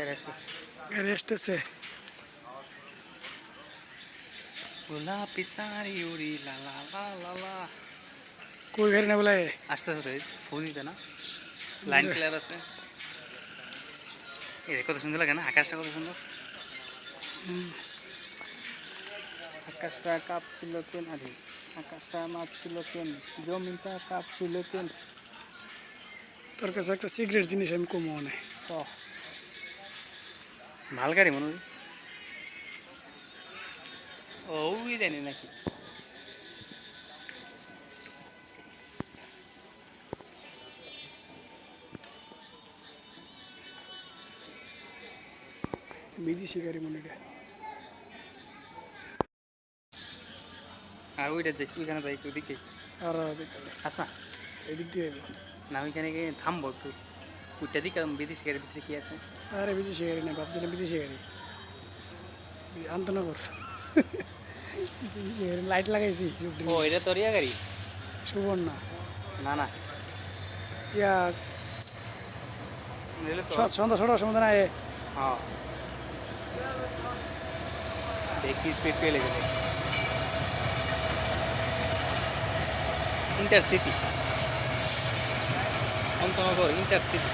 গাড়ি আসতেছে। গোলাপি শাড়ি উড়ি লা লা লা লা লা। কই গাড়ি না বলে আসতেছে তো ফুল দিতে না, লাইন ক্লিয়ার আছে। এই কত সুন্দর লাগে না, আকাশটা কত সুন্দর। আকাশটা কাঁপছিল কেন, আরে আকাশটা মাপছিল কেন, জমিটা কাঁপছিল কেন। তোর কাছে একটা সিগারেট জিনিস আমি কমো না। তো ভাল গাড়ি মনে হয়। ওই জানি নাকি বিদেশি গাড়ি মনে হয়। আর ওইটা যাই, ওইখানে যাই, একটু দিকে আর আস না, এদিক দিয়ে না ওইখানে গিয়ে থামবো একটু। ওইটা দিকে বিদেশি গাড়ির ভিতরে কি আছে। আরে বিদেশি গাড়ি না, ভাবছিলাম বিদেশি গাড়ি আন্তনগর। লাইট লাগাইছি ও এটা তোর ইয়া গাড়ি? সুবর্ণা না না, ইয়া নিলে তো সন্ধ্যা ছটার সময় না হ্যাঁ দেখি স্পিড পেয়ে লেগে ইন্টারসিটি, অন্তনগর ইন্টারসিটি।